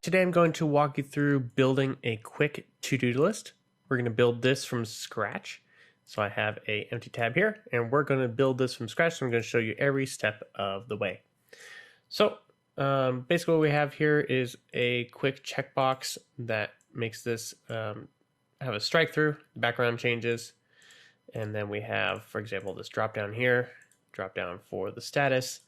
Today I'm going to walk you through building a quick to-do list. We're going to build this from scratch. So I have an empty tab here, and we're going to build this from scratch. So I'm going to show you every step of the way. So basically what we have here is a quick checkbox that makes this have a strike through, the background changes, and then we have, for example, this drop down here, drop down for the status,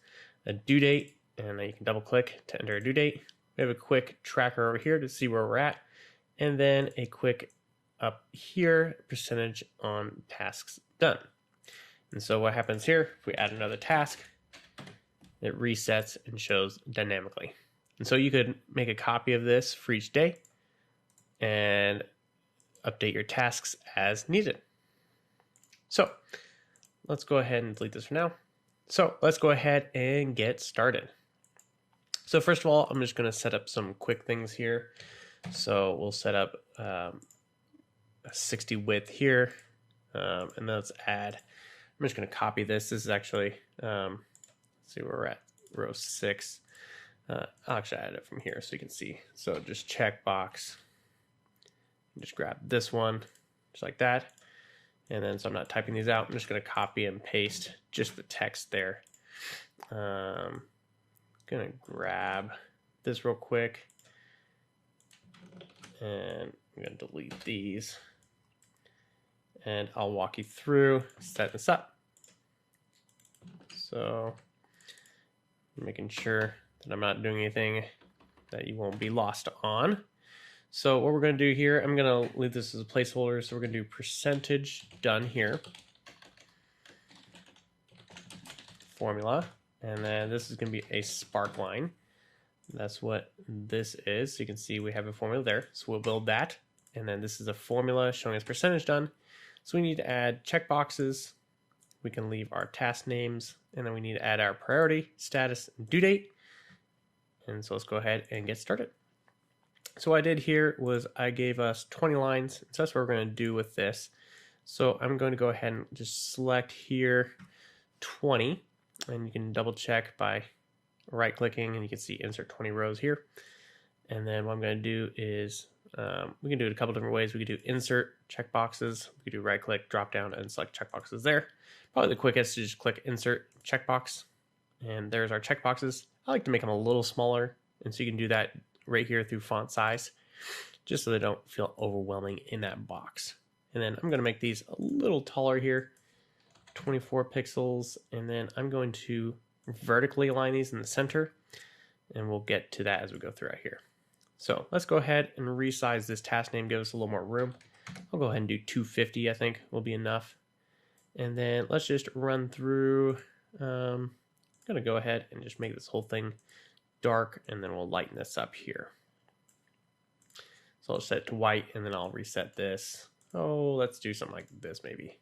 a due date, and then you can double click to enter a due date. We have a quick tracker over here to see where we're at, and then a quick up here percentage on tasks done. And so what happens here, if we add another task, it resets and shows dynamically. And so you could make a copy of this for each day and update your tasks as needed. So let's go ahead and delete this for now. So let's go ahead and get started. So first of all, I'm just going to set up some quick things here. So we'll set up a 60 width here, and then let's add. I'm just going to copy this. This is actually, let's see where we're at, row 6. I'll actually add it from here so you can see. So just checkbox. Just grab this one, just like that. And then, so I'm not typing these out. I'm just going to copy and paste just the text there. Gonna grab this real quick, and I'm gonna delete these, and I'll walk you through setting this up. So making sure that I'm not doing anything that you won't be lost on. So what we're gonna do here, I'm gonna leave this as a placeholder. So we're gonna do percentage done here, formula. And then this is going to be a sparkline. That's what this is. So you can see we have a formula there. So we'll build that. And then this is a formula showing us percentage done. So we need to add checkboxes. We can leave our task names. And then we need to add our priority, status, and due date. And so let's go ahead and get started. So what I did here was I gave us 20 lines. So that's what we're going to do with this. So I'm going to go ahead and just select here 20. And you can double check by right clicking, and you can see insert 20 rows here. And then what I'm going to do is we can do it a couple different ways. We could do insert checkboxes. We could do right click, drop down, and select checkboxes there. Probably the quickest is just click insert checkbox, and there's our checkboxes. I like to make them a little smaller, and so you can do that right here through font size, just so they don't feel overwhelming in that box. And then I'm going to make these a little taller here, 24 pixels, and then I'm going to vertically align these in the center, and we'll get to that as we go through right here. So let's go ahead and resize this task name, give us a little more room. I'll go ahead and do 250, I think will be enough. And then let's just run through, I'm gonna go ahead and just make this whole thing dark, and then we'll lighten this up here. So I'll set it to white, and then I'll reset this. Oh, let's do something like this maybe.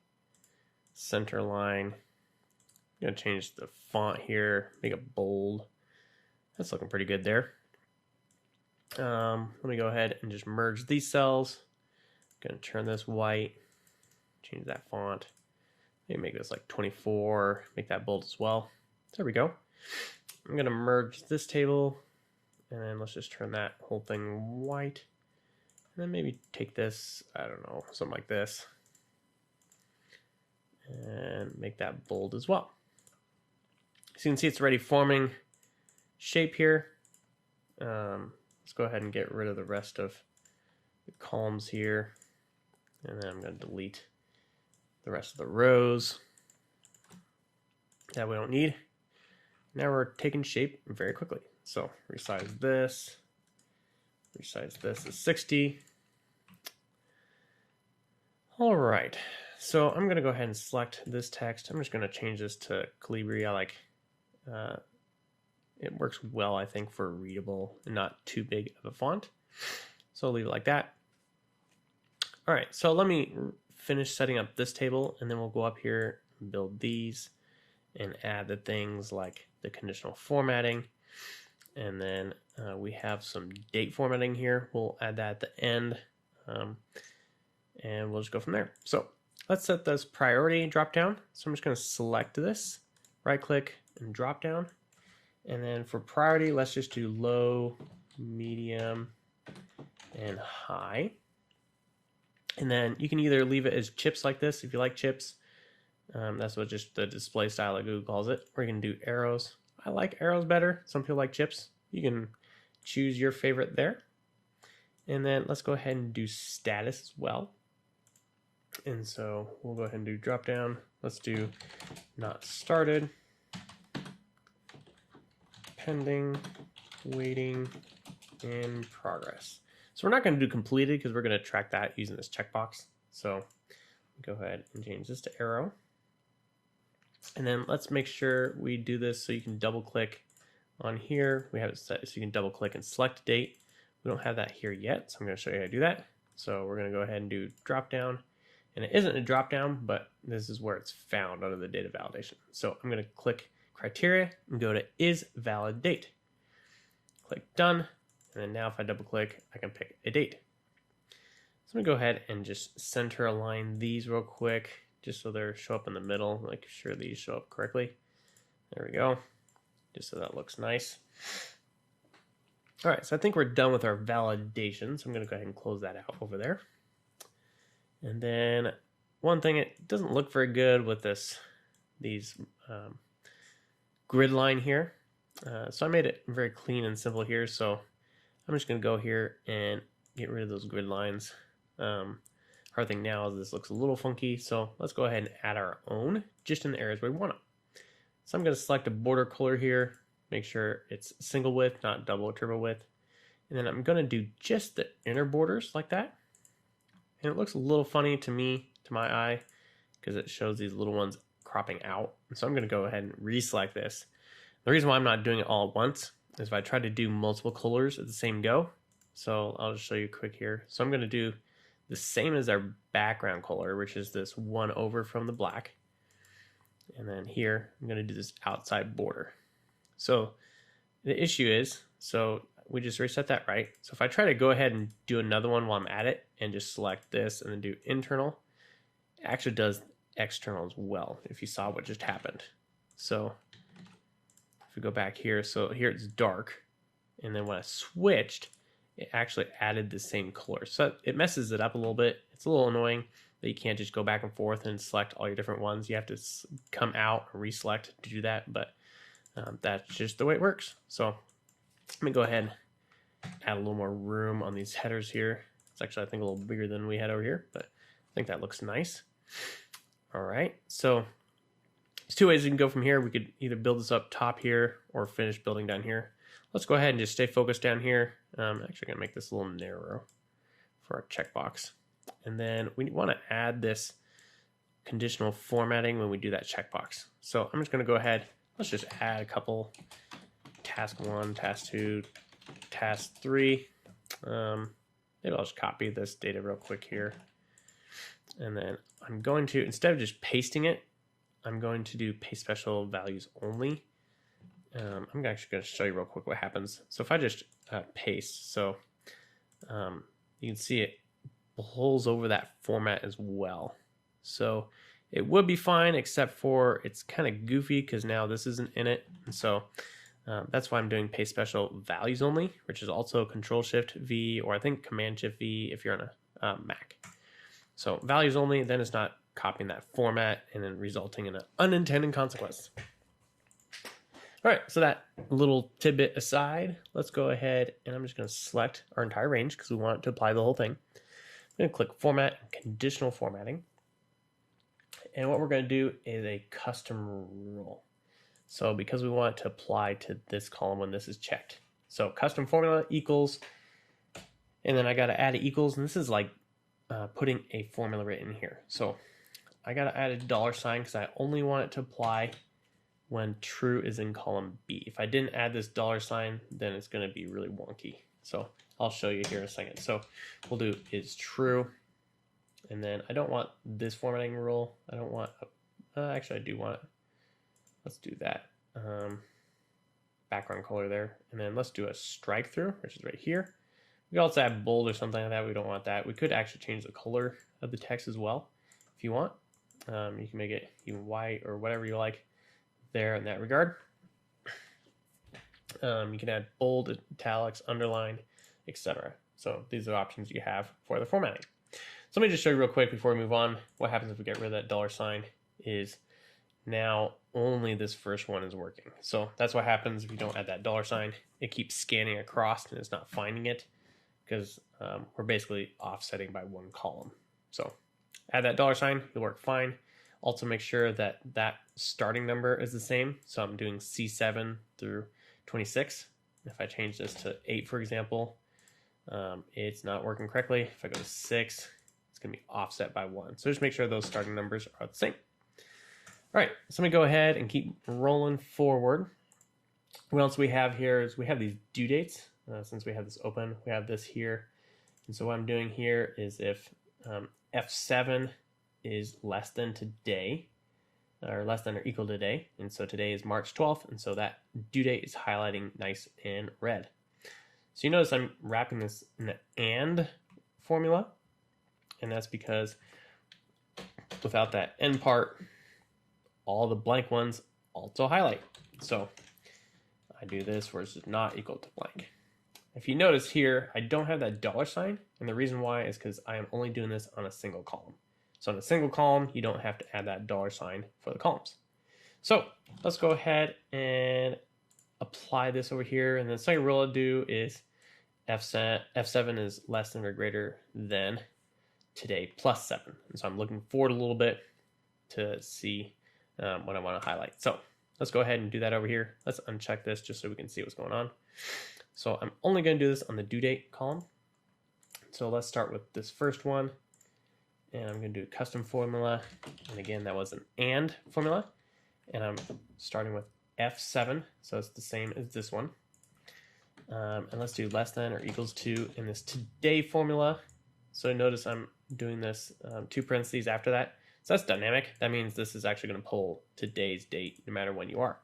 Center line. I'm going to change the font here, make it bold. That's looking pretty good there. Let me go ahead and just merge these cells. I'm going to turn this white, change that font. Maybe make this like 24, make that bold as well. There we go. I'm going to merge this table, and then let's just turn that whole thing white. And then maybe take this, I don't know, something like this, and make that bold as well. So you can see it's already forming shape here. Let's go ahead and get rid of the rest of the columns here. And then I'm going to delete the rest of the rows that we don't need. Now we're taking shape very quickly. So resize this as 60. All right. So I'm going to go ahead and select this text. I'm just going to change this to Calibri. I like it works well, I think, for readable and not too big of a font. So I'll leave it like that. All right, so let me finish setting up this table, and then we'll go up here and build these and add the things like the conditional formatting. And then we have some date formatting here. We'll add that at the end, and we'll just go from there. So let's set this priority drop down. So I'm just going to select this, right click and drop down. And then for priority, let's just do low medium, and high. And then you can either leave it as chips like this if you like chips. That's what just the display style that Google calls it. Or you can do arrows. I like arrows better. Some people like chips. You can choose your favorite there. And then let's go ahead and do status as well. And so we'll go ahead and do drop down. Let's do not started, pending, waiting, in progress. So we're not going to do completed because we're going to track that using this checkbox. So go ahead and change this to arrow. And then let's make sure we do this so you can double click on here. We have it set so you can double click and select date. We don't have that here yet, so I'm going to show you how to do that. So we're going to go ahead and do drop down. And it isn't a drop down, but this is where it's found under the data validation. So I'm going to click criteria and go to is valid date. Click done. And then now if I double click, I can pick a date. So I'm going to go ahead and just center align these real quick, just so they show up in the middle, make sure these show up correctly. There we go. Just so that looks nice. All right, so I think we're done with our validation. So I'm going to go ahead and close that out over there. And then one thing, it doesn't look very good with these grid line here. So I made it very clean and simple here. So I'm just going to go here and get rid of those grid lines. Hard thing now is this looks a little funky. So let's go ahead and add our own just in the areas where we want them. So I'm going to select a border color here. Make sure it's single width, not double or turbo width. And then I'm going to do just the inner borders like that. And it looks a little funny to me, to my eye, because it shows these little ones cropping out. And so I'm going to go ahead and reselect this. The reason why I'm not doing it all at once is if I try to do multiple colors at the same go. So I'll just show you quick here. So I'm going to do the same as our background color, which is this one over from the black. And then here, I'm going to do this outside border. So the issue is, so we just reset that, right? So if I try to go ahead and do another one while I'm at it and just select this and then do internal, it actually does external as well, if you saw what just happened. So if we go back here, so here it's dark. And then when I switched, it actually added the same color. So it messes it up a little bit. It's a little annoying that you can't just go back and forth and select all your different ones. You have to come out and reselect to do that, but that's just the way it works. So let me go ahead and add a little more room on these headers here. It's actually, I think, a little bigger than we had over here, but I think that looks nice. All right, so there's two ways you can go from here. We could either build this up top here or finish building down here. Let's go ahead and just stay focused down here. I'm actually going to make this a little narrow for our checkbox. And then we want to add this conditional formatting when we do that checkbox. So I'm just going to go ahead. Let's just add a couple. Task 1, Task 2, Task 3. Maybe I'll just copy this data real quick here. And then I'm going to, instead of just pasting it, I'm going to do paste special values only. I'm actually going to show you real quick what happens. So if I just paste, so you can see it pulls over that format as well. So it would be fine, except for it's kind of goofy because now this isn't in it. And so that's why I'm doing paste special values only, which is also Control-Shift-V, or I think Command-Shift-V if you're on a Mac. So values only, then it's not copying that format and then resulting in an unintended consequence. All right, so that little tidbit aside, let's go ahead and I'm just going to select our entire range because we want it to apply the whole thing. I'm going to click Format and Conditional Formatting. And what we're going to do is a custom rule. So because we want it to apply to this column when this is checked. So custom formula equals, and then I got to add an equals, and this is like putting a formula right in here. So I got to add a $sign because I only want it to apply when true is in column B. If I didn't add this $sign, then it's going to be really wonky. So I'll show you here in a second. So we'll do is true. And then I don't want this formatting rule. I don't want, actually I do want it. Let's do that. Background color there. And then let's do a strike through, which is right here. We can also add bold or something like that. We don't want that. We could actually change the color of the text as well if you want. You can make it even white or whatever you like there in that regard. You can add bold, italics, underline, etc. So these are options you have for the formatting. So let me just show you real quick before we move on. What happens if we get rid of that $sign is now only this first one is working. So that's what happens if you don't add that $sign. It keeps scanning across and it's not finding it because we're basically offsetting by one column. So add that $sign, it'll work fine. Also make sure that that starting number is the same. So I'm doing C7 through 26. If I change this to 8, for example, it's not working correctly. If I go to 6, it's going to be offset by 1. So just make sure those starting numbers are the same. All right, so let me go ahead and keep rolling forward. What else we have here is we have these due dates. Since we have this open, we have this here. And so what I'm doing here is if F7 is less than today, or less than or equal to today, and so today is March 12th, and so that due date is highlighting nice in red. So you notice I'm wrapping this in the AND formula, and that's because without that end part, all the blank ones also highlight. So I do this where it's not equal to blank. If you notice here, I don't have that $sign, and the reason why is because I am only doing this on a single column. So in a single column, you don't have to add that $sign for the columns. So let's go ahead and apply this over here. And the second rule I'll do is F7 is less than or greater than today plus 7. And so I'm looking forward a little bit to see what I want to highlight. So let's go ahead and do that over here. Let's uncheck this just so we can see what's going on. So I'm only going to do this on the due date column. So let's start with this first one. And I'm going to do a custom formula. And again, that was an AND formula. And I'm starting with F7. So it's the same as this one. And let's do less than or equals to in this today formula. So notice I'm doing this 2 parentheses after that. So that's dynamic. That means this is actually going to pull today's date no matter when you are.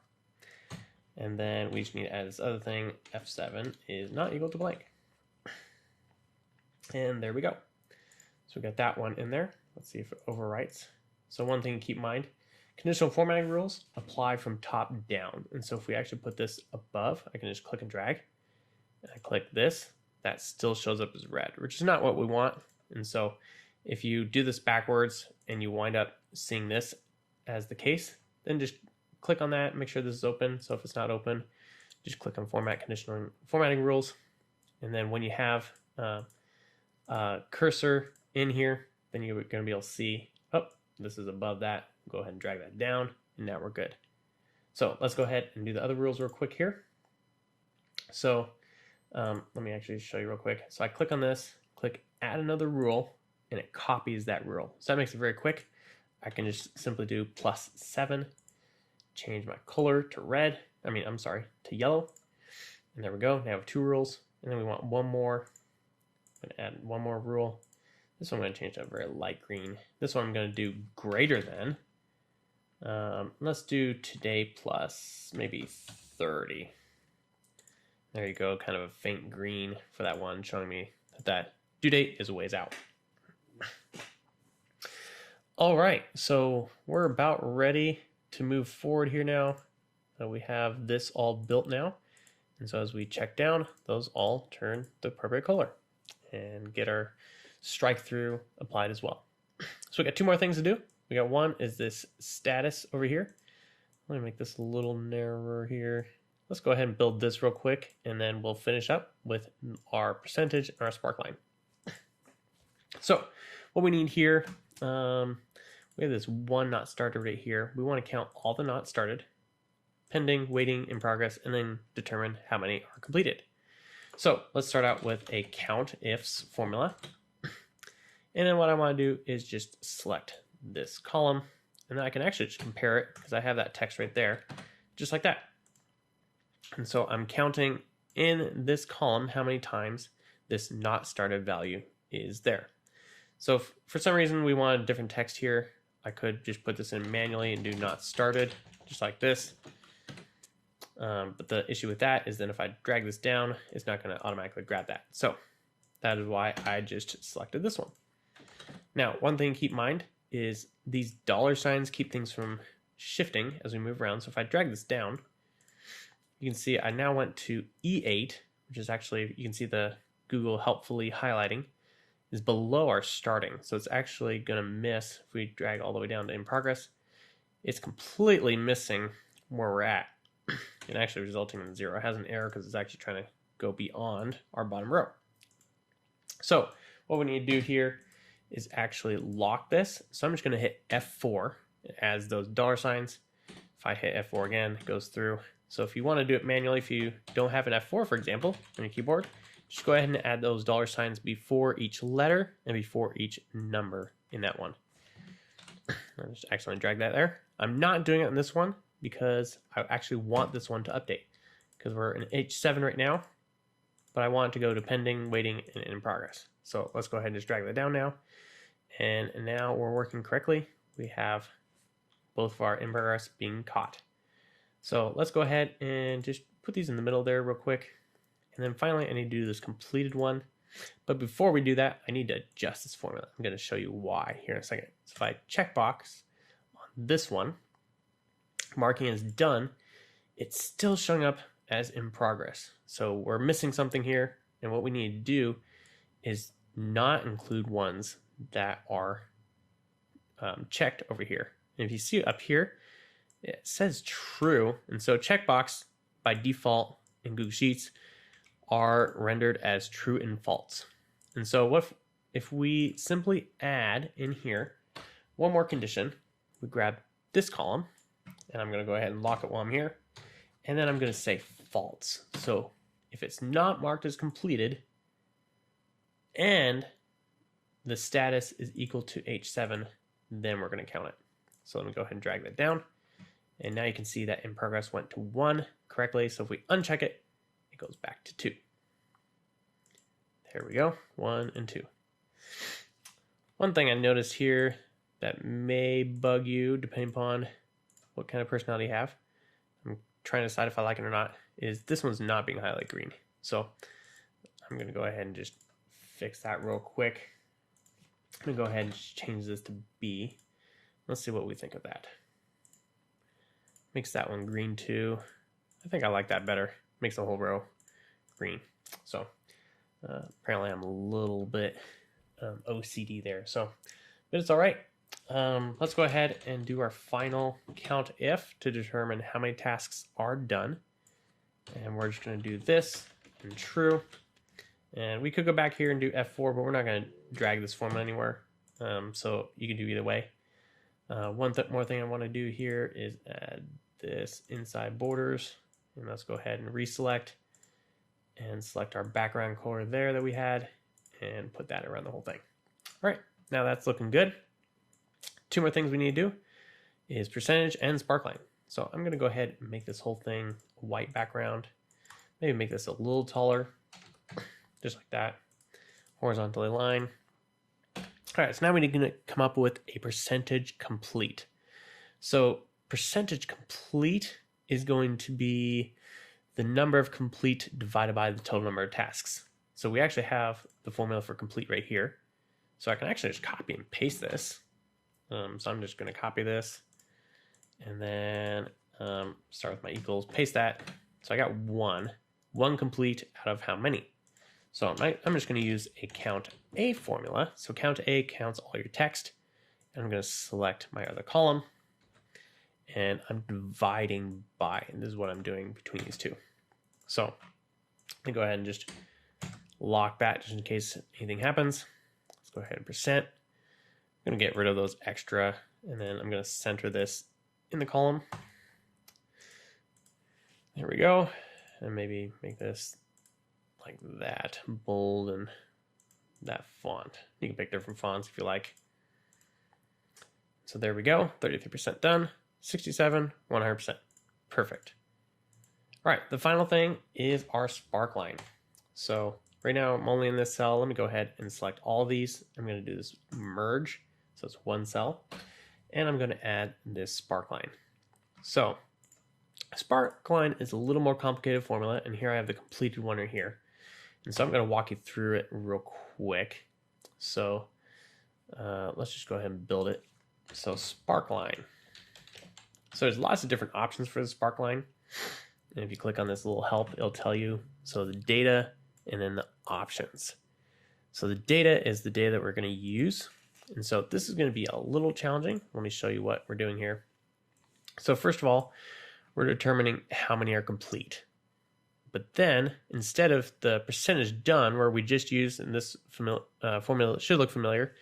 And then we just need to add this other thing. F7 is not equal to blank. And there we go. So we got that one in there. Let's see if it overwrites. So one thing to keep in mind, conditional formatting rules apply from top down. And so if we actually put this above, I can just click and drag. And I click this, that still shows up as red, which is not what we want. And so if you do this backwards and you wind up seeing this as the case, then just click on that, make sure this is open. So if it's not open, just click on format conditional formatting rules. And then when you have cursor in here, then you're going to be able to see, oh, this is above that. Go ahead and drag that down, and now we're good. So let's go ahead and do the other rules real quick here. So let me actually show you real quick. So I click on this, click add another rule, and it copies that rule. So that makes it very quick. I can just simply do +7, change my color to red. To yellow. And there we go. Now we have 2 rules. And then we want one more. I'm going to add one more rule. This one I'm going to change to a very light green. This one I'm going to do greater than. Let's do today plus maybe 30. There you go, kind of a faint green for that one, showing me that that due date is a ways out. All right, so we're about ready to move forward here now. So we have this all built now. And so as we check down, those all turn the appropriate color and get our strike through applied as well. So we got 2 more things to do. We got one is this status over here. Let me make this a little narrower here. Let's go ahead and build this real quick, and then we'll finish up with our percentage and our sparkline. So what we need here, we have this one not started right here. We want to count all the not started, pending, waiting, in progress, and then determine how many are completed. So let's start out with a count ifs formula. And then what I want to do is just select this column, and then I can actually just compare it because I have that text right there, just like that. And so I'm counting in this column how many times this not started value is there. So if for some reason we want a different text here, I could just put this in manually and do not started, just like this. But the issue with that is then if I drag this down, it's not going to automatically grab that. So that is why I just selected this one. Now, one thing to keep in mind is these $ signs keep things from shifting as we move around. So if I drag this down, you can see I now went to E8, which is actually, you can see the Google helpfully highlighting is below our starting. So it's actually going to miss if we drag all the way down to in progress. It's completely missing where we're at and actually resulting in 0. It has an error because it's actually trying to go beyond our bottom row. So what we need to do here is actually lock this. So I'm just going to hit F4 as those $signs. If I hit F4 again, it goes through. So if you want to do it manually, if you don't have an F4, for example, on your keyboard, just go ahead and add those $signs before each letter and before each number in that one. I'm just accidentally drag that there. I'm not doing it in this one because I actually want this one to update because we're in H7 right now, but I want it to go to pending, waiting, and in progress. So let's go ahead and just drag that down now. And now we're working correctly. We have both of our in progress being caught. So let's go ahead and just put these in the middle there real quick. And then finally, I need to do this completed one. But before we do that, I need to adjust this formula. I'm going to show you why here in a second. So if I checkbox on this one, marking as done, it's still showing up as in progress. So we're missing something here. And what we need to do is not include ones that are checked over here. And if you see up here, it says true. And so checkbox by default in Google Sheets are rendered as true and false. And so what if we simply add in here one more condition, we grab this column, and I'm going to go ahead and lock it while I'm here, and then I'm going to say false. So if it's not marked as completed and the status is equal to H7, then we're going to count it. So let me go ahead and drag that down. And now you can see that in progress went to 1 correctly. So if we uncheck it, it goes back to 2. There we go, 1 and 2. One thing I noticed here that may bug you, depending upon what kind of personality you have, I'm trying to decide if I like it or not, is this one's not being highlighted green. So I'm going to go ahead and just fix that real quick. I'm going to go ahead and change this to B. Let's see what we think of that. Makes that one green too. I think I like that better. Makes the whole row green. So apparently I'm a little bit OCD there. So, but it's all right. Let's go ahead and do our final count if to determine how many tasks are done. And we're just going to do this and true. And we could go back here and do F4, but we're not going to drag this formula anywhere. So you can do either way. One more thing I want to do here is add this inside borders. And let's go ahead and reselect and select our background color there that we had and put that around the whole thing. All right, now that's looking good. 2 more things we need to do is percentage and sparkline. So I'm going to go ahead and make this whole thing a white background. Maybe make this a little taller, just like that. Horizontally line. All right, so now we're going to come up with a percentage complete. So percentage complete is going to be the number of complete divided by the total number of tasks. So we actually have the formula for complete right here. So I can actually just copy and paste this. So I'm just going to copy this and then start with my equals, paste that. So I got 1 complete out of how many? So I'm just going to use a count A formula. So count A counts all your text. And I'm going to select my other column. And I'm dividing by, and this is what I'm doing between these two. So let me go ahead and just lock that just in case anything happens. Let's go ahead and percent. I'm going to get rid of those extra, and then I'm going to center this in the column. There we go. And maybe make this like that, bold, and that font. You can pick different fonts if you like. So there we go, 33% done, 67, 100%. Perfect. All right, the final thing is our sparkline. So right now I'm only in this cell. Let me go ahead and select all these. I'm going to do this merge. So it's 1 cell. And I'm going to add this sparkline. So sparkline is a little more complicated formula. And here I have the completed one right here. And so I'm going to walk you through it real quick. So let's just go ahead and build it. So sparkline. So there's lots of different options for the sparkline. And if you click on this little help, it'll tell you, so the data and then the options. So the data is the data that we're going to use. And so this is going to be a little challenging. Let me show you what we're doing here. So first of all, we're determining how many are complete. But then instead of the percentage done, where we just used in this formula should look familiar,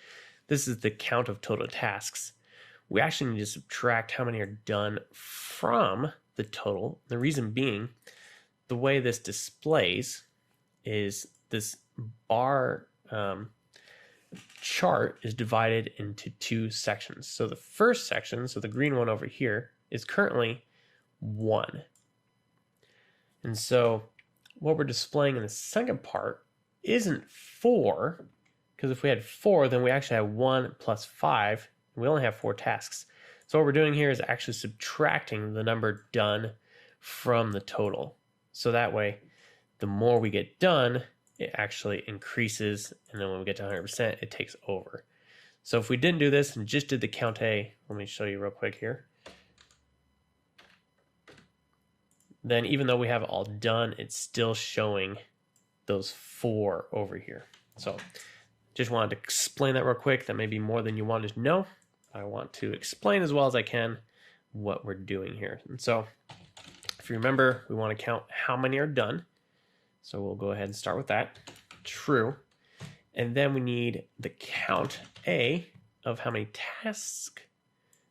this is the count of total tasks. We actually need to subtract how many are done from the total. The reason being, the way this displays is this bar chart is divided into two sections. So the first section, so the green one over here, is currently 1. And so what we're displaying in the second part isn't 4, because if we had 4, then we actually have 1 plus 5, and we only have 4 tasks. So what we're doing here is actually subtracting the number done from the total. So that way, the more we get done, it actually increases, and then when we get to 100%, it takes over. So if we didn't do this and just did the count A, let me show you real quick here. Then even though we have it all done, it's still showing those 4 over here. So just wanted to explain that real quick. That may be more than you wanted to know. I want to explain as well as I can what we're doing here. And so if you remember, we want to count how many are done. So we'll go ahead and start with that. True. And then we need the count A of how many tasks,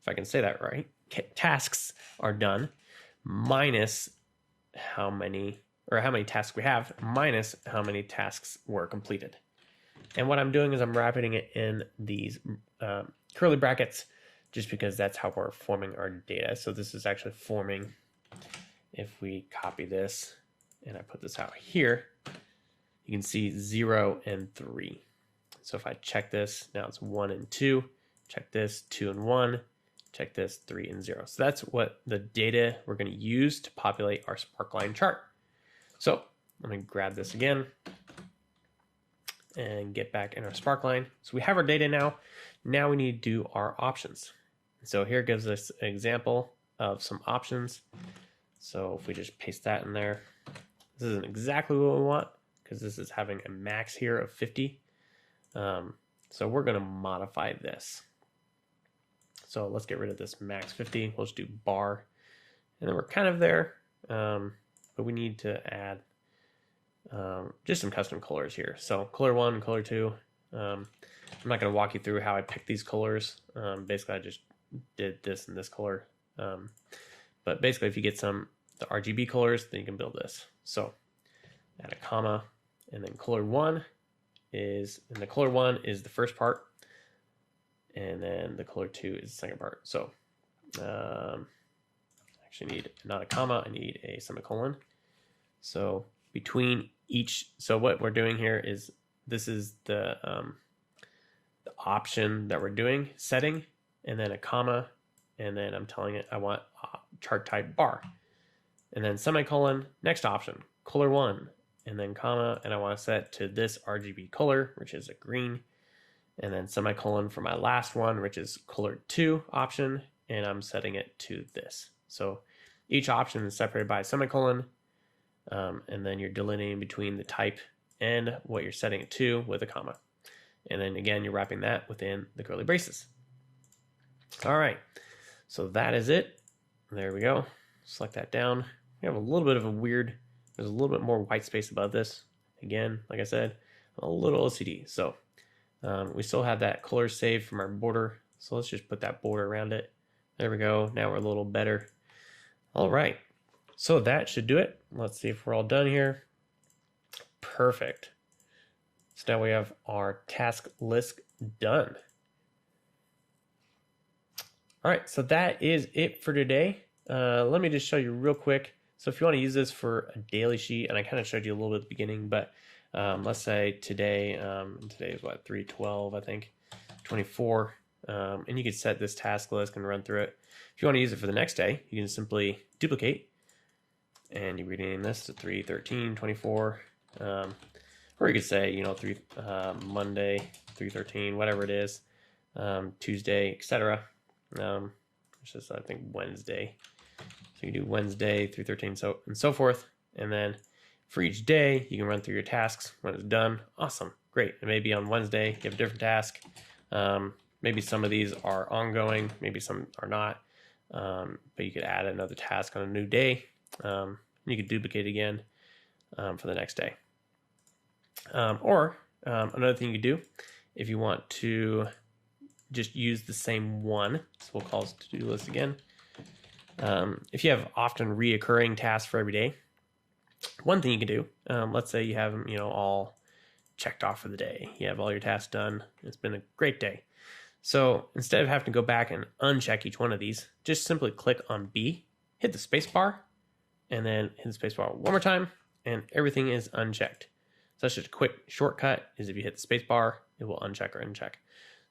if I can say that right, tasks are done, minus how many tasks we have, minus how many tasks were completed. And what I'm doing is I'm wrapping it in these curly brackets, just because that's how we're forming our data. So this is actually forming, if we copy this and I put this out here, you can see 0 and 3. So if I check this, now it's 1 and 2, check this, 2 and 1, check this, 3 and 0. So that's what the data we're going to use to populate our sparkline chart. So let me grab this again and get back in our sparkline. So we have our data now. Now we need to do our options. So here gives us an example of some options. So if we just paste that in there, this isn't exactly what we want, because this is having a max here of 50. So we're going to modify this. So let's get rid of this max 50. We'll just do bar. And then we're kind of there, but we need to add just some custom colors here. So color 1, color 2. I'm not going to walk you through how I picked these colors. Basically, I just did this and this color. But basically, if you get the RGB colors, then you can build this. So add a comma, and then color 1 is the first part, and then the color 2 is the second part. So actually need not a comma, I need a semicolon. So between each, so what we're doing here is, this is the option that we're doing, setting, and then a comma, and then I'm telling it I want chart type bar, and then semicolon, next option, color 1, and then comma, and I want to set to this RGB color, which is a green, and then semicolon for my last one, which is color 2 option, and I'm setting it to this. So each option is separated by a semicolon, and then you're delineating between the type and what you're setting it to with a comma. And then again, you're wrapping that within the curly braces. All right, so that is it. There we go. Select that down. We have a little bit of a weird, there's a little bit more white space above this. Again, like I said, a little OCD. So we still have that color saved from our border. So let's just put that border around it. There we go. Now we're a little better. All right. So that should do it. Let's see if we're all done here. Perfect. So now we have our task list done. All right, so that is it for today. Let me just show you real quick. So if you want to use this for a daily sheet, and I kind of showed you a little bit at the beginning, but let's say today, today is what, 3/12, I think, 24. And you could set this task list and run through it. If you want to use it for the next day, you can simply duplicate, and you rename this to 3/13/24. Or you could say, you know, Monday, 3/13, whatever it is, Tuesday, etc. It's just, I think, Wednesday. So you So you do Wednesday through 13, so and so forth. And then for each day, you can run through your tasks. When it's done, awesome, great. And maybe on Wednesday, you have a different task. Maybe some of these are ongoing, maybe some are not. But you could add another task on a new day. You could duplicate again for the next day. Or another thing you could do, if you want to just use the same one, so we'll call this to-do list again. If you have often reoccurring tasks for every day, one thing you can do, let's say you have them, all checked off for the day. You have all your tasks done. It's been a great day. So instead of having to go back and uncheck each one of these, just simply click on B, hit the space bar, and then hit the space bar one more time, and everything is unchecked. So that's just a quick shortcut, is if you hit the space bar, it will uncheck or uncheck.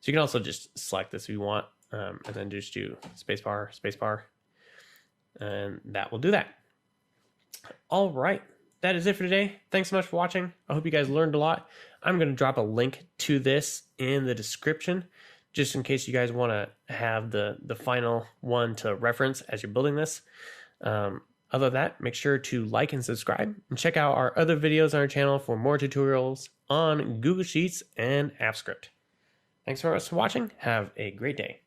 So you can also just select this if you want, and then just do space bar, and that will do that. All right, that is it for today. Thanks so much for watching. I hope you guys learned a lot. I'm going to drop a link to this in the description, just in case you guys want to have the final one to reference as you're building this. Other than that, make sure to like and subscribe, and check out our other videos on our channel for more tutorials on Google Sheets and AppScript. Thanks so much for watching. Have a great day.